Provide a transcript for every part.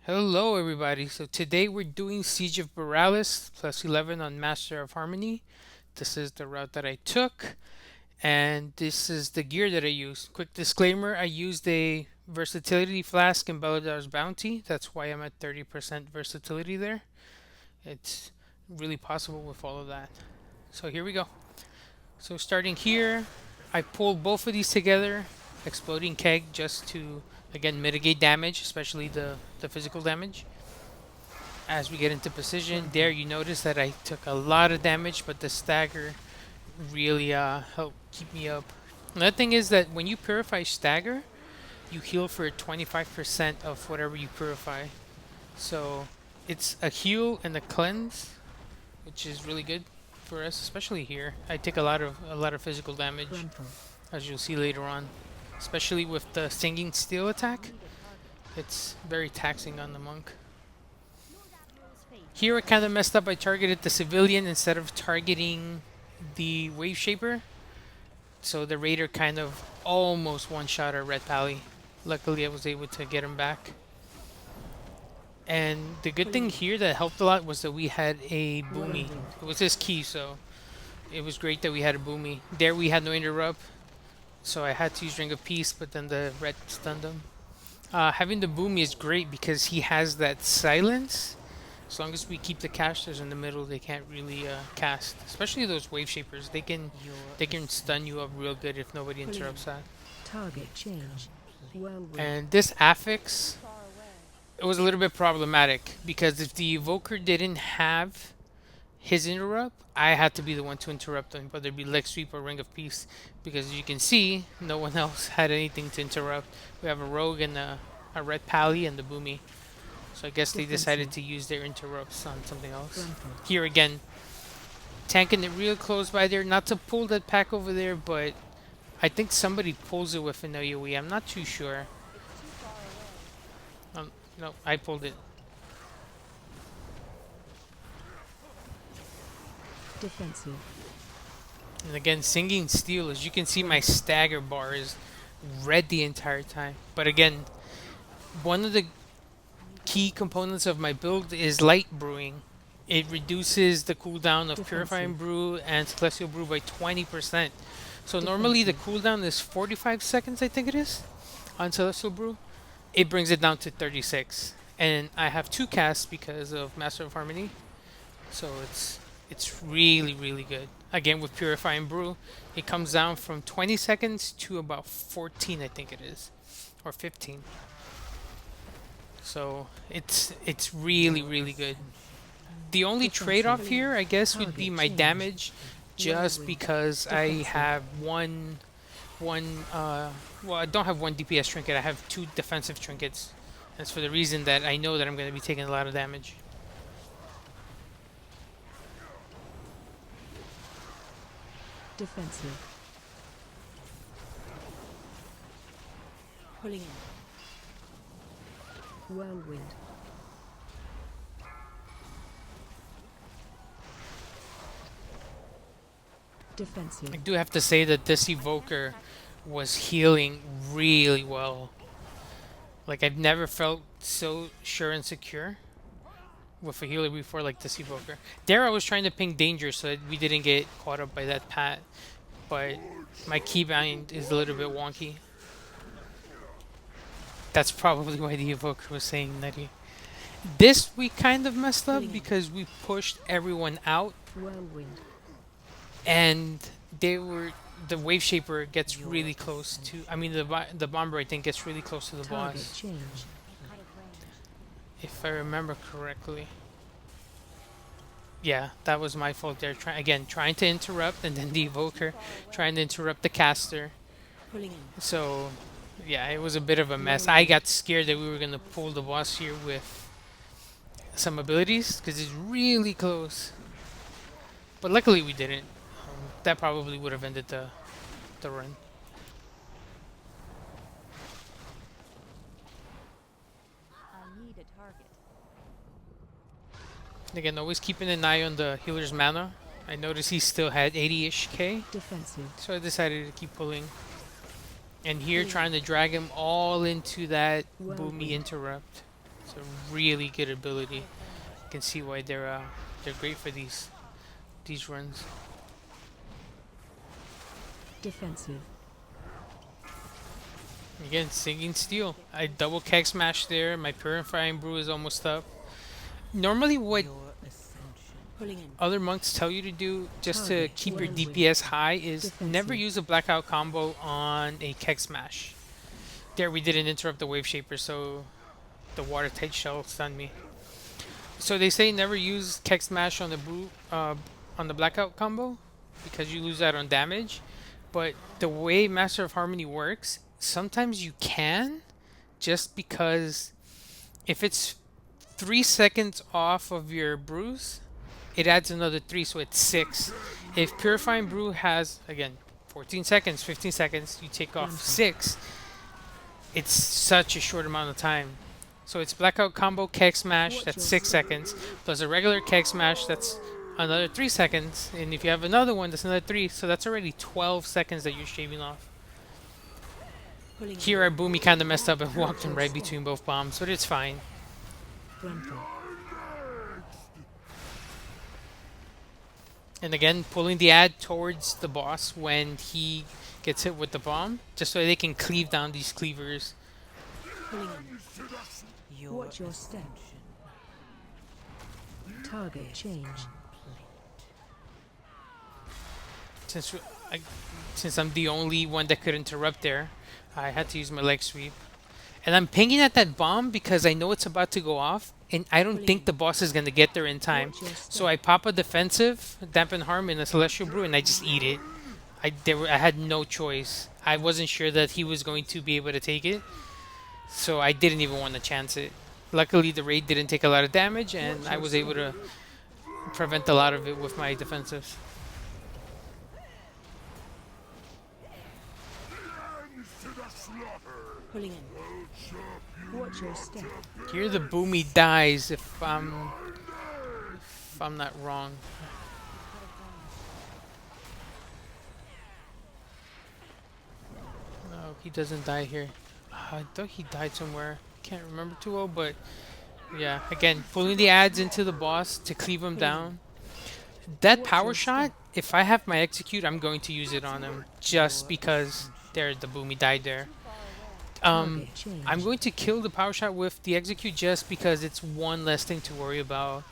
Hello everybody, so today we're doing Siege of Boralus plus 11 on Master of Harmony. This is the route that I took, and this is the gear that I used. Quick disclaimer, I used a versatility flask in Beladar's Bounty. That's why I'm at 30% versatility there. It's really possible with all of that. So here we go. So starting here, I pulled both of these together, exploding keg just to again mitigate damage, especially the physical damage. As we get into precision, there you notice that I took a lot of damage, but the stagger really helped keep me up. Another thing is that when you purify stagger, you heal for 25% of whatever you purify. So it's a heal and a cleanse, which is really good for us, especially here. I take a lot of physical damage, as you'll see later on, especially with the singing steel attack. It's very taxing on the monk. Here I kind of messed up. I targeted the civilian instead of targeting the wave shaper. So the raider kind of almost one-shot our red pally. Luckily I was able to get him back. And the good thing here that helped a lot was that we had a boomy. It was his key, so it was great that we had a boomy. There we had no interrupt, so I had to use Ring of Peace, but then the red stunned him. Having the boomy is great because he has that silence. As long as we keep the casters in the middle, they can't really cast. Especially those wave shapers, they can stun you up real good if nobody interrupts that. Target change. And this affix, it was a little bit problematic because if the evoker didn't have his interrupt, I had to be the one to interrupt him, whether it be leg sweep or ring of peace. Because as you can see, no one else had anything to interrupt. We have a rogue and a red pally and the boomy. So I guess they decided to use their interrupts on something else. Here again, tanking it real close by there. Not to pull that pack over there, but I think somebody pulls it with an AoE. I'm not too sure. No, I pulled it. Defensive. And again, singing steel, as you can see, my stagger bar is red the entire time. But again, one of the key components of my build is light brewing. It reduces the cooldown of Purifying Brew and Celestial Brew by 20%. So normally the cooldown is 45 seconds, I think it is, on Celestial Brew. It brings it down to 36. And I have two casts because of Master of Harmony. So it's really, really good. Again, with Purifying Brew, it comes down from 20 seconds to about 14, I think it is, or 15. So it's really, really good. The only trade-off here, I guess, would be my damage, just because I have well, I don't have one DPS trinket. I have two defensive trinkets. That's for the reason that I know that I'm going to be taking a lot of damage. Defensive. Pulling in. Whirlwind. Defensive. I do have to say that this evoker was healing really well. Like I've never felt so sure and secure with a healer before like this evoker. There I was trying to ping danger so that we didn't get caught up by that pat, but my keybind is a little bit wonky. That's probably why the evoker was saying that he. This we kind of messed up because we pushed everyone out Whirlwind. and they were the wave shaper gets really close to. I mean the bomber I think gets really close to the Target boss, change. if I remember correctly. Yeah, that was my fault there. Trying to interrupt, and then the evoker trying to interrupt the caster. Pulling in. So, yeah, it was a bit of a mess. I got scared that we were gonna pull the boss here with some abilities because it's really close. But luckily we didn't. That probably would have ended the run. I need a target. Again, always keeping an eye on the healer's mana. I noticed he still had 80-ish K, Defensive. so I decided to keep pulling. And here trying to drag him all into that boomy interrupt. It's a really good ability. You can see why they're great for these runs. Defensive. Again, Singing Steel. I double keg smash there. My Purifying Brew is almost up. Normally, what Pulling in. other monks tell you to do just to Target keep your whirlwind. DPS high is never Defensive. use a blackout combo on a keg smash. There, we didn't interrupt the wave shaper, so the watertight shell stunned me. So they say never use keg smash on the on the blackout combo because you lose out on damage. But the way Master of Harmony works, sometimes you can, just because if it's 3 seconds off of your brews, it adds another three, so it's six. If Purifying Brew has, again, 14 seconds, 15 seconds, you take off Rampant. six, it's such a short amount of time. So it's Blackout Combo Keg Smash, Watch that's your 6 seconds, plus a regular Keg Smash, that's another 3 seconds. And if you have another one, that's another three, so that's already 12 seconds that you're shaving off. Pulling in. Here, our Boomy kind of messed up and walked in right between both bombs, but it's fine. Rampant. And again, pulling the ad towards the boss when he gets hit with the bomb, just so they can cleave down these cleavers. Pulling in. Watch your step. Target change. Since w- I, since I'm the only one that could interrupt there, I had to use my leg sweep. And I'm pinging at that bomb because I know it's about to go off, and I don't think the boss is gonna get there in time. Watch your So I step. pop a defensive, dampen harm in a celestial brew, and I just eat it. I had no choice. I wasn't sure that he was going to be able to take it, so I didn't even want to chance it. Luckily, the raid didn't take a lot of damage, and I was able to prevent a lot of it with my defensives. Pulling in. Watch your step. Here, the Boomy dies if I'm not wrong. No, he doesn't die here. I thought he died somewhere. Can't remember too well, but yeah. Again, pulling the ads into the boss to cleave him down. That power shot, if I have my execute, I'm going to use it on him just because there the Boomy died there. Target change. I'm going to kill the power shot with the execute just because it's one less thing to worry about.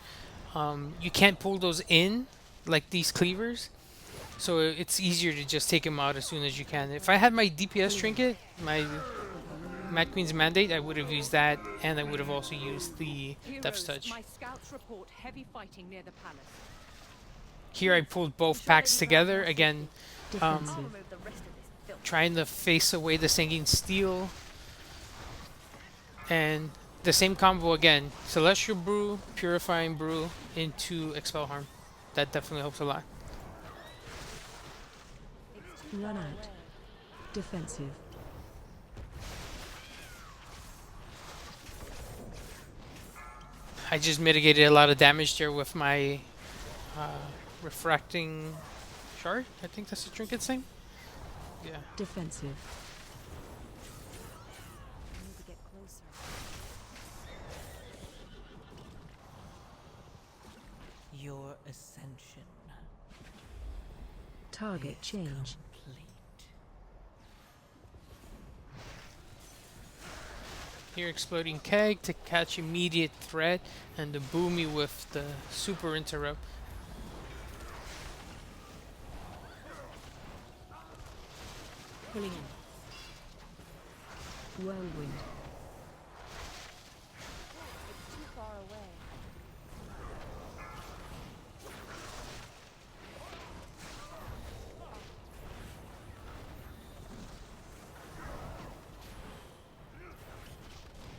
You can't pull those in like these cleavers, so it's easier to just take him out as soon as you can. If I had my DPS trinket, my Mad Queen's Mandate, I would have used that, and I would have also used the Death's Touch. My scouts report heavy fighting near the palace. Here I pulled both packs together, again, Defensive. Remove the rest of this filth. trying to face away the Singing Steel. And the same combo again, Celestial Brew, Purifying Brew into Expel Harm. That definitely helps a lot. Run out. Defensive. I just mitigated a lot of damage there with my refracting shard. I think that's the trinket's name. Yeah. Defensive. I need to get closer. Your ascension Target change. complete. Here exploding keg to catch immediate threat, and the Boomy with the super interrupt. Pulling in. Whirlwind. It's too far away.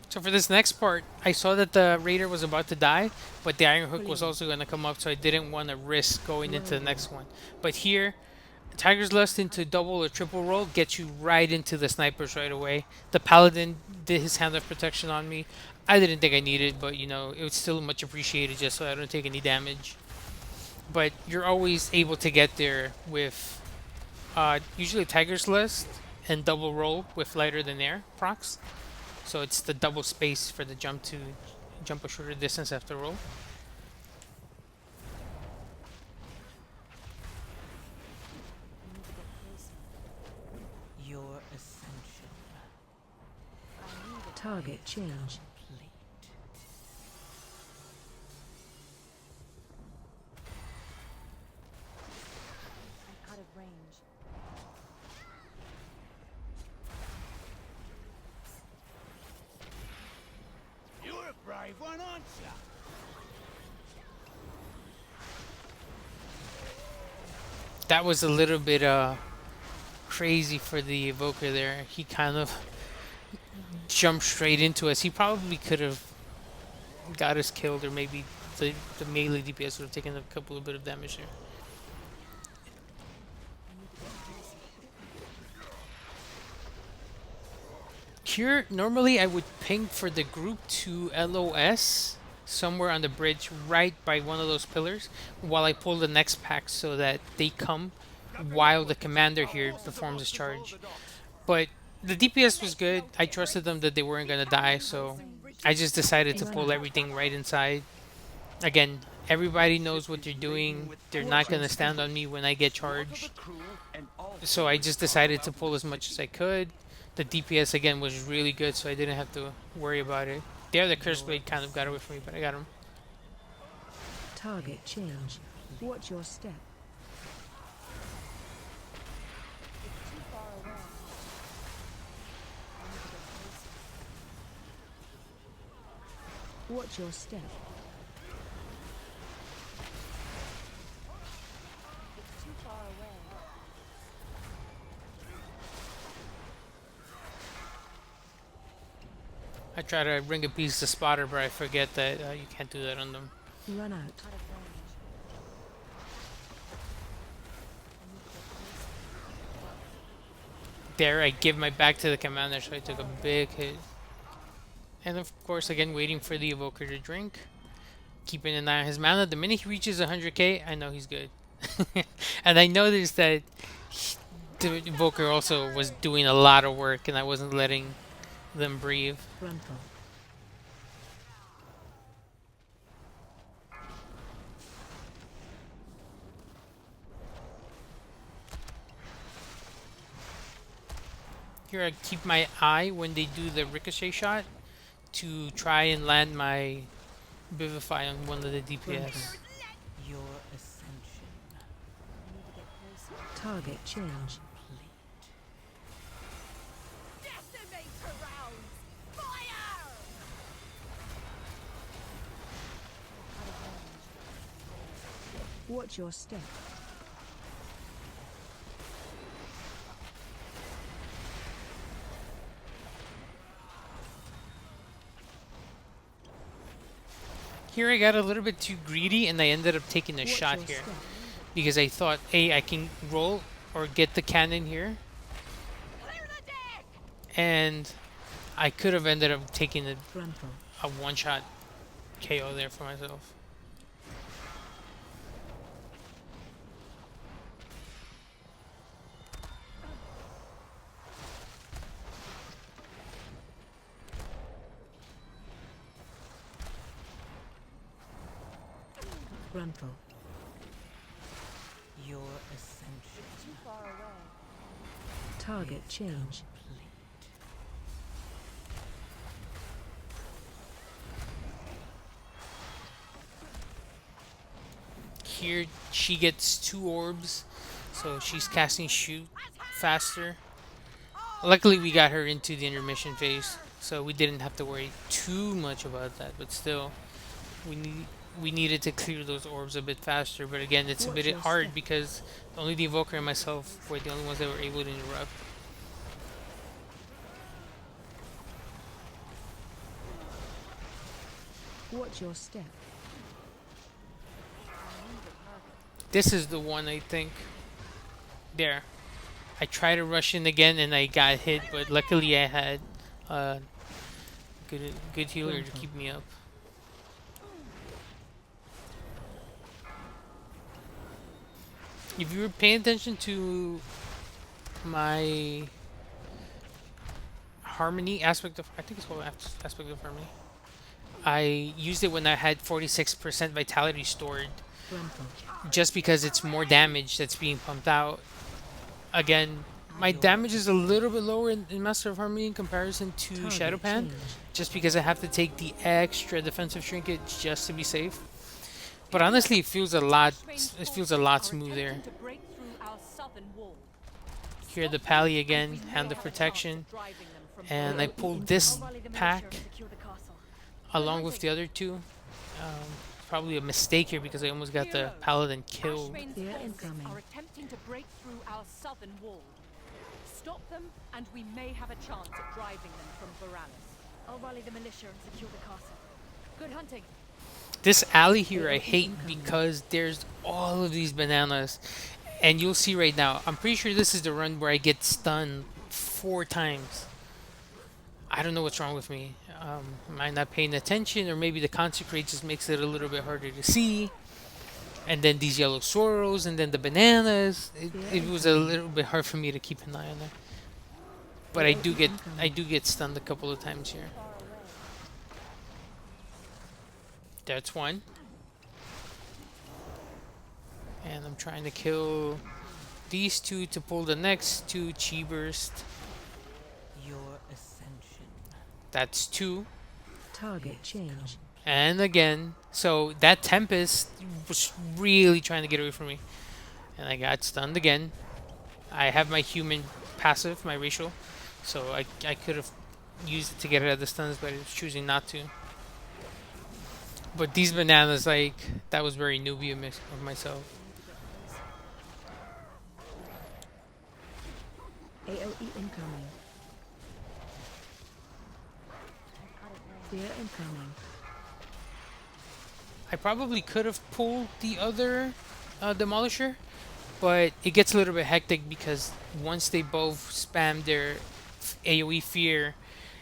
So for this next part, I saw that the raider was about to die, but the iron hook was also going to come up, so I didn't want to risk going into the next one. But here, Tiger's Lust into double or triple roll gets you right into the snipers right away. The paladin did his hand of protection on me. I didn't think I needed, but you know, it was still much appreciated just so I don't take any damage. But you're always able to get there with usually Tiger's Lust and double roll with lighter than air procs. So it's the double space for the jump to jump a shorter distance after roll. I need to get closer. Your ascension. I need it. Target change. Complete. I'm out of range. You're a brave one, aren't you? That was a little bit crazy for the evoker there. He kind of jumped straight into us. He probably could have got us killed, or maybe the melee DPS would have taken a couple of bit of damage there. I need to get closer. Here, normally I would ping for the group to LOS somewhere on the bridge right by one of those pillars while I pull the next pack so that they come while the commander here performs his charge. But the DPS was good. I trusted them that they weren't going to die, so I just decided to pull everything right inside. Again, everybody knows what they're doing. They're not going to stand on me when I get charged. So I just decided to pull as much as I could. The DPS again was really good, so I didn't have to worry about it. The other Curse Blade kind of got away from me, but I got him. Target change. Watch your step. It's too far away. I need to get closer. Watch your step. It's too far away. I try to bring a piece to spotter, but I forget that you can't do that on them. Run out. Out of range. I need to get closer. There, I give my back to the commander, so I took a big hit. And of course, again, waiting for the evoker to drink. Keeping an eye on his mana. The minute he reaches 100k, I know he's good. And I noticed that the evoker also was doing a lot of work, and I wasn't letting them breathe. Frontal. Here, I keep my eye when they do the ricochet shot to try and land my Vivify on one of the DPS. Your ascension. I need to get closer. Target change. Complete. Decimator rounds! Fire! Out of range. Watch your step. Here I got a little bit too greedy and I ended up taking a Watch shot your here. step. Because I thought, hey, I can roll or get the cannon here. Clear the deck! And I could have ended up taking Frontal. a one-shot KO there for myself. Frontal. Your ascension. Too far away. Target change. Complete. Here she gets 2 orbs, so she's casting shoot faster. Luckily we got her into the intermission phase, so we didn't have to worry too much about that, but still we needed to clear those orbs a bit faster, but again it's a Watch bit your hard step. because only the evoker and myself were the only ones that were able to interrupt. Watch your step. This is the one, I think. There. I tried to rush in again and I got hit, but luckily I had a good healer to keep me up. If you were paying attention to my Harmony aspect of, I think it's called aspect of Harmony. I used it when I had 46% vitality stored, Grumple. just because it's more damage that's being pumped out. Again, my Your damage is a little bit lower in Master of Harmony in comparison to Target Shadowpan, change. just because I have to take the extra defensive trinket just to be safe. But honestly, it feels a lot smoother. To break through our southern wall. Here the pally again, hand of protection, Driving them from and I pulled this pack secure the castle. along with the other two. Probably a mistake here because I almost got the paladin killed. Ashvane's Fear forces incoming. are attempting to break through our southern wall. Stop them, and we may have a chance at driving them from Boralus. I'll rally the militia and secure the castle. Good hunting. This alley here I hate because there's all of these bananas. And you'll see right now, I'm pretty sure this is the run where I get stunned 4 times. I don't know what's wrong with me. Am I not paying attention, or maybe the consecrate just makes it a little bit harder to see. And then these yellow sorrows, and then the bananas. It was a little bit hard for me to keep an eye on that. But I do get stunned a couple of times here. That's one. And I'm trying to kill these two to pull the next two chi burst. Your ascension. That's 2. Target change. And again, so that Tempest was really trying to get away from me. And I got stunned again. I have my human passive, my racial. So I could have used it to get out of the stuns, but I was choosing not to. But these bananas, like, that was very newbie of myself. AOE incoming. Fear incoming. I probably could have pulled the other Demolisher, but it gets a little bit hectic because once they both spam their AoE fear,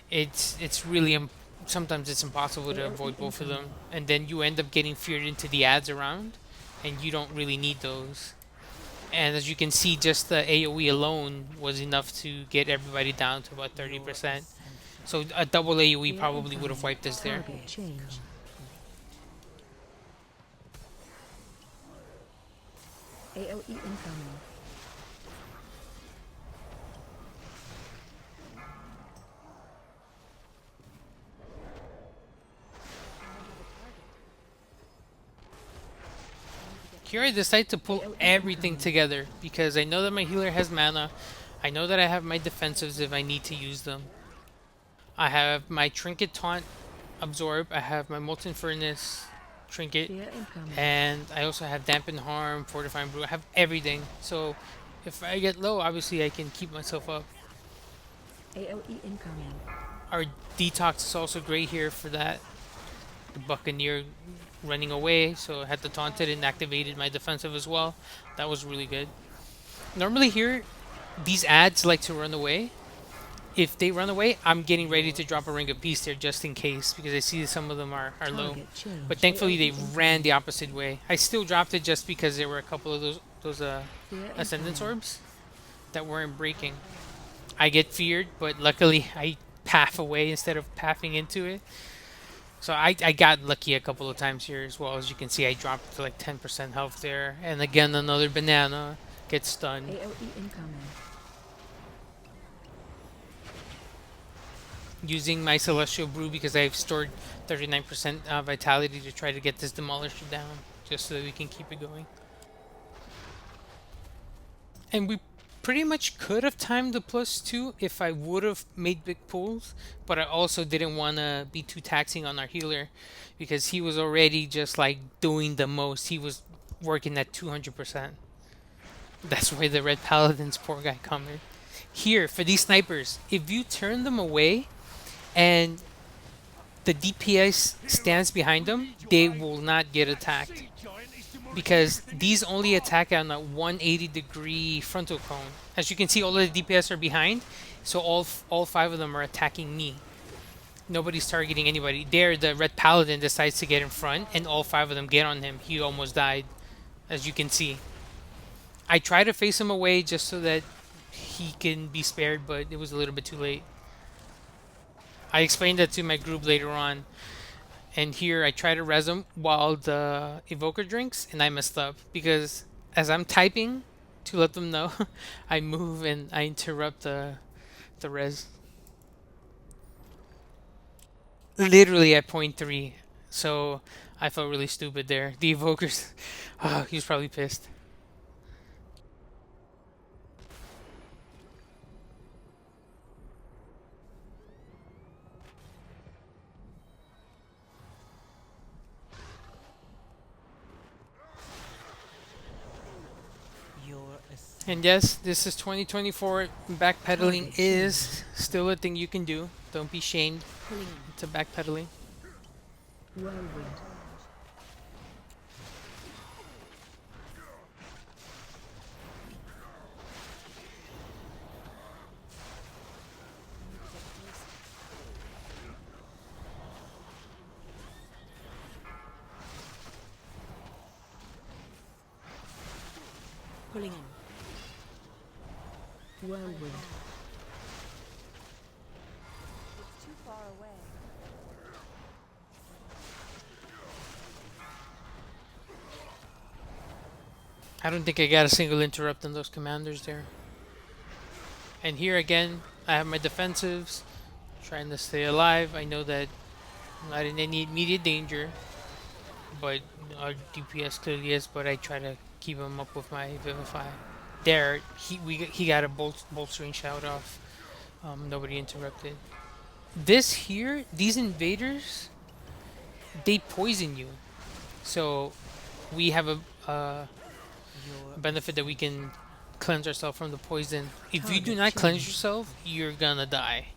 it's really sometimes it's impossible to avoid both of them, and then you end up getting feared into the ads around, and you don't really need those. And as you can see, just the AoE alone was enough to get everybody down to about 30%. So a double AoE probably would have wiped us there. Target change. AOE incoming. Here I decide to pull everything together because I know that my healer has mana. I know that I have my defensives if I need to use them. I have my Trinket Taunt Absorb. I have my Molten Furnace Trinket. Fear incoming. And I also have Dampen Harm, Fortifying Brew. I have everything. So if I get low, obviously I can keep myself up. AOE incoming. Our Detox is also great here for that. The Buccaneer running away, so I had to taunt it and activated my defensive as well. That was really good. Normally here, these ads like to run away. If they run away, I'm getting ready to drop a Ring of Peace there just in case, because I see some of them are low. Target change. But thankfully they AOE ran the opposite way. I still dropped it just because there were a couple of those Fear Ascendance incoming. Orbs that weren't breaking. I get feared, but luckily I path away instead of pathing into it. So I got lucky a couple of times here as well. As you can see, I dropped to like 10% health there. And again, another banana gets stunned. AOE incoming. Using my Celestial Brew because I've stored 39% vitality to try to get this Demolisher down. Just so that we can keep it going. And we pretty much could have timed the +2 if I would have made big pulls, but I also didn't want to be too taxing on our healer because he was already just like doing the most. He was working at 200%. That's why the Red Paladin's poor guy coming. Here, for these snipers, if you turn them away and the DPS stands behind them, they will not get attacked. Because these only attack on a 180-degree frontal cone. As you can see, all of the DPS are behind, so all 5 of them are attacking me. Nobody's targeting anybody. There, the Red Paladin decides to get in front, and all 5 of them get on him. He almost died, as you can see. I try to face him away just so that he can be spared, but it was a little bit too late. I explained that to my group later on. And here I try to res him while the evoker drinks, and I messed up because as I'm typing to let them know, I move and I interrupt the res. Literally at point three. So I felt really stupid there. The evokers, oh, he was probably pissed. Your ascension. And yes, this is 2024. Backpedaling Target is still a thing you can do. Don't be shamed Pulling to backpedaling. whirlwind. Pulling in. Whirlwind. It's too far away. I don't think I got a single interrupt on those commanders there. And here again, I have my defensives, trying to stay alive. I know that I'm not in any immediate danger, but our DPS clearly is. But I try to keep him up with my Vivify. There, he got a bolstering shout off. Nobody interrupted. This here, these invaders, they poison you. So we have a Your benefit that we can cleanse ourselves from the poison. If you do Target not cleanse change. yourself, you're gonna die.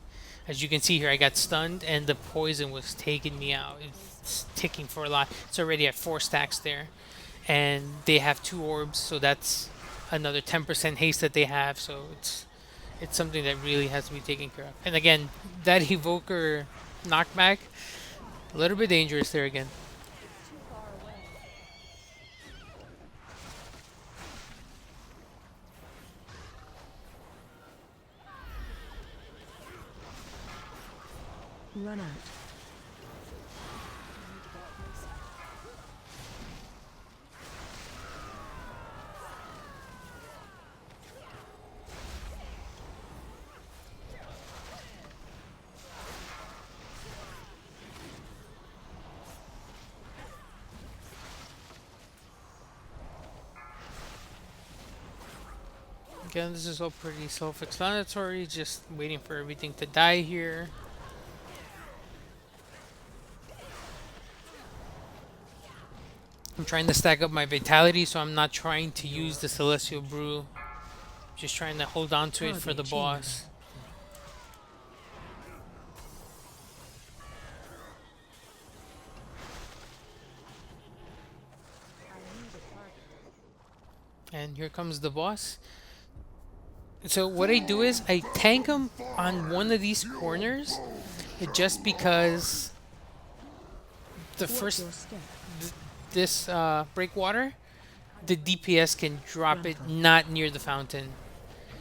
As you can see here, I got stunned and the poison was taking me out. It's ticking for a lot. It's already at 4 stacks there. And they have 2 orbs, so that's another 10% haste that they have. So it's something that really has to be taken care of. And again, that evoker knockback, a little bit dangerous there again. Too far away. Run out. Again, this is all pretty self-explanatory, just waiting for everything to die here. I'm trying to stack up my vitality, so I'm not trying to use the Celestial Brew. Just trying to hold on to it for the Target boss. And here comes the boss. So what I do is I tank him on one of these corners, just because the Watch first your step. this breakwater, the DPS can drop it not near the fountain.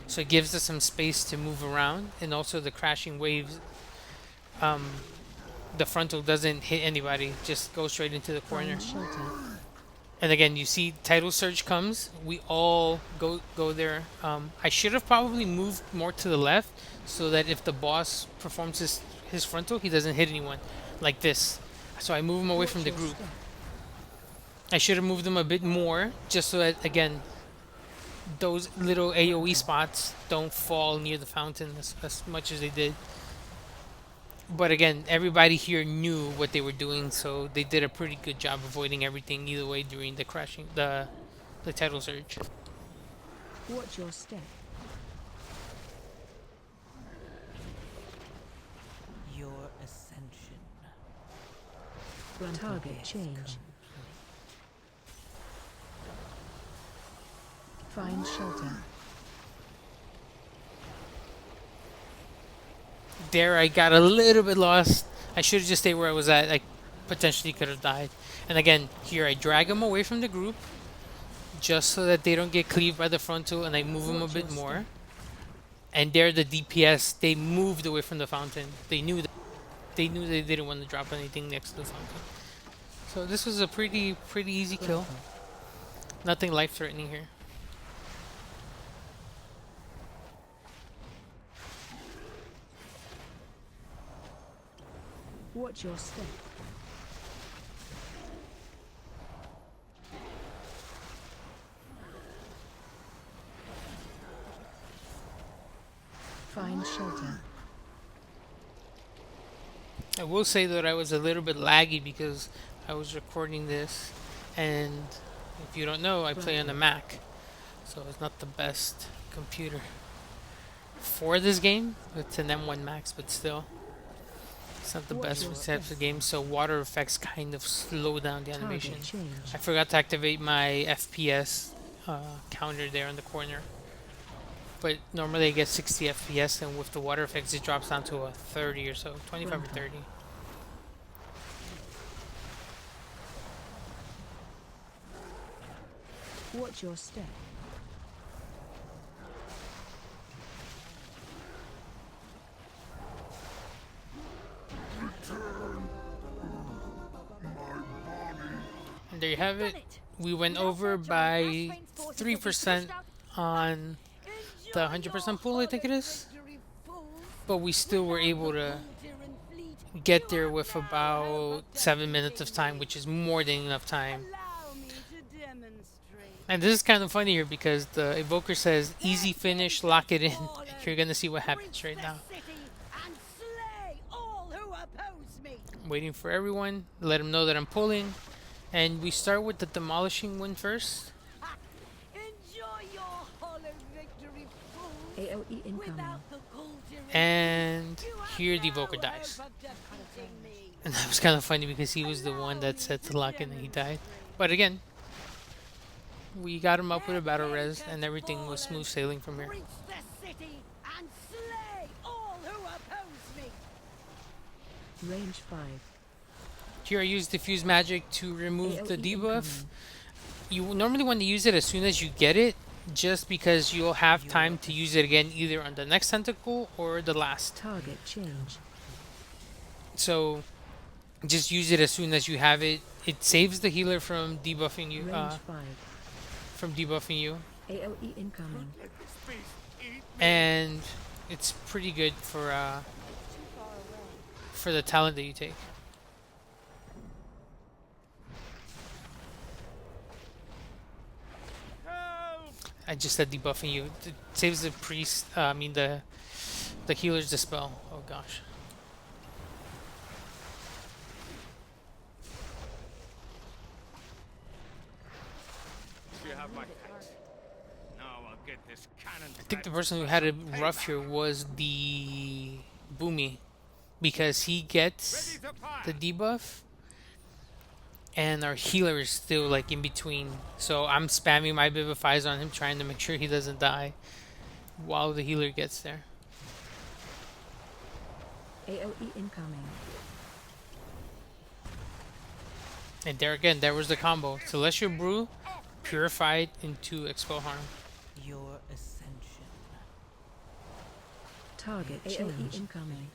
So it gives us some space to move around, and also the crashing waves, um, the frontal doesn't hit anybody, just goes straight into the corner. Find shelter. And again, you see title surge comes, we all go there. I should have probably moved more to the left so that if the boss performs his frontal, he doesn't hit anyone like this. So I move him away from the Watch your group. step. I should have moved them a bit more just so that again those little AoE spots don't fall near the fountain as much as they did. But again, everybody here knew what they were doing, so they did a pretty good job avoiding everything either way during the crashing the tidal surge. Watch your step. your ascension. Target change. Find shelter. There I got a little bit lost. I should have just stayed where I was at. I potentially could have died. And again, here I drag them away from the group just so that they don't get cleaved by the frontal, and I move them a Watch bit your more. And there the DPS, they moved away from the fountain. They knew that. they knew they didn't want to drop anything next to the fountain. So this was a pretty easy kill. Nothing life-threatening here. Watch your step. Find shelter. I will say that I was a little bit laggy because I was recording this, and if you don't know, I play on a Mac, so it's not the best computer for this game. It's an M1 Max, but still, it's not the best for types of games. So water effects kind of slow down the animation. I forgot to activate my FPS counter there in the corner. But normally I get 60 FPS, and with the water effects it drops down to a 30 or so, 25 or 30. Watch your step. And there you have it. We went over by 3% on the 100% pool, I think it is. But we still were able to get there with about 7 minutes of time, which is more than enough time. And this is kind of funny here because the evoker says easy finish, lock it in. You're gonna see what happens right now. I'm waiting for everyone, let them know that I'm pulling. And we start with the demolishing one first. AOE incoming. And here the evoker dies. And that was kind of funny because he was the one that said to lock in and he died. But again, we got him up with a battle res and everything was smooth sailing from here. Range 5. Here I use diffuse magic to remove the debuff. You normally want to use it as soon as you get it, just because you'll have time to use it again either on the next tentacle or the last. Target change. So just use it as soon as you have it. It saves the healer from debuffing you. Range 5. From debuffing you. AOE incoming. And it's pretty good for the talent that you take. I just said debuffing you. It saves the priest. The healer's dispel. Oh gosh. You have my thanks. Now I'll get this cannon. I think the person who had it rough here was the Boomy, because he gets the debuff and our healer is still like in between. So I'm spamming my Vivifies on him, trying to make sure he doesn't die while the healer gets there. AOE incoming. And there again, there was the combo. Celestial Brew, purified into Expel Harm. Your ascension. Target AOE incoming.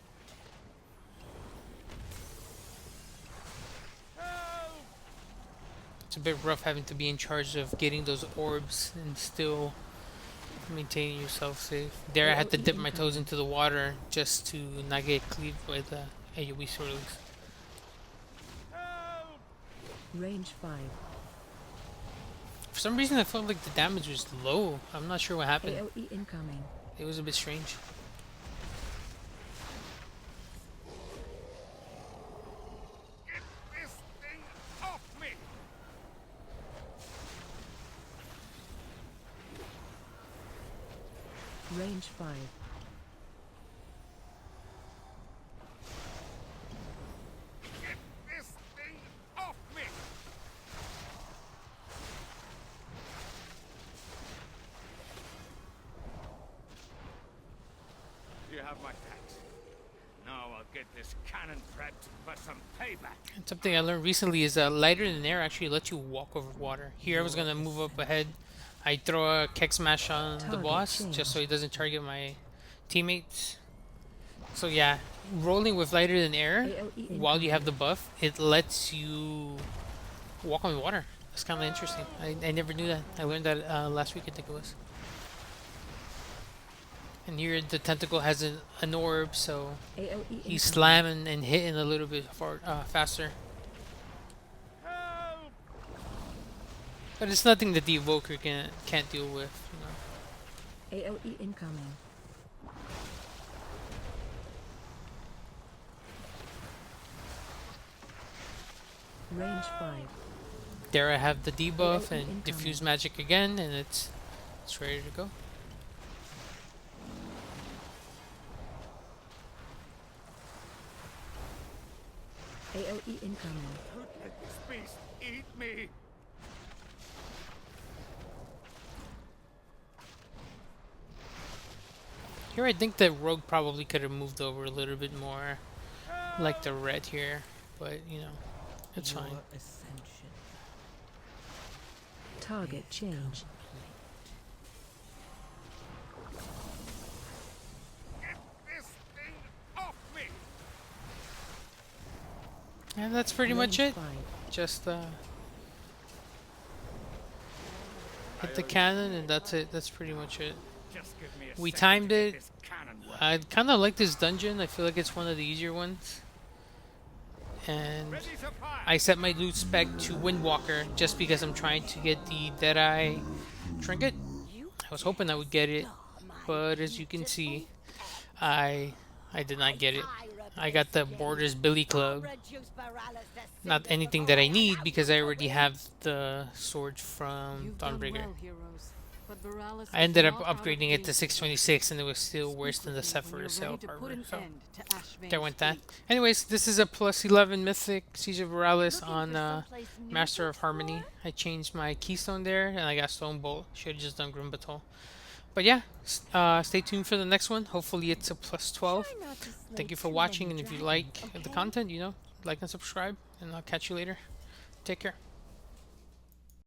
It's a bit rough having to be in charge of getting those orbs and still maintaining yourself safe. There I had to dip my toes into the water just to not get cleaved by the AoE sword release. Range 5. For some reason I felt like the damage was low. I'm not sure what happened. AOE incoming. It was a bit strange. Get this thing off me! Range 5. Get this thing off me! You have my thanks. Now I'll get this cannon prepped for some payback. And something I learned recently is lighter than air actually lets you walk over water. Here I was gonna move up ahead. I throw a Keck Smash on the boss just so he doesn't target my teammates. So yeah, rolling with lighter than air AOE while you have the incoming. buff, it lets you walk on water. It's kind of interesting. I never knew that. I learned that last week, I think it was. And here the tentacle has an orb, so AOE he's incoming. slamming and hitting a little bit faster. Help! But it's nothing that the evoker can't deal with. AOE incoming. Range 5. There I have the debuff AOE and diffuse incoming. magic again, and it's ready to go. AOE incoming. Don't let this beast eat me! Here I think that rogue probably could have moved over a little bit more, like the red here, but it's Your fine. ascension Target is change. complete. Get this thing off me! And that's pretty much Range it. 5. Just hit the cannon, and that's it. That's pretty much it. Just give me a We second timed to get it. this cannon working. I kind of like this dungeon. I feel like it's one of the easier ones. And Ready to fire! I set my loot spec to Windwalker just because I'm trying to get the Deadeye trinket. I was hoping I would get it, but as you can see, I did not get it. I got the Borders Billy Club. Not anything that I need because I already have the sword from You've done Dawnbreaker. well, heroes. But Boralus I is ended up not out of upgrading it to danger. 626 and it was still Speak worse than the with me when Sephirus you're Cell ready to put armor. an So end to Ashvane's there went that. fleet. Anyways, this is a plus 11 Mythic Siege of Boralus Looking on for someplace new Master to of Harmony. explore? I changed my keystone there and I got Stone Bolt. Should have just done Grim Battle. But yeah, stay tuned for the next one. Hopefully it's a plus 12. Try not to slay Thank you for too watching, many and if you dragons, like the okay? content, like and subscribe, and I'll catch you later. Take care.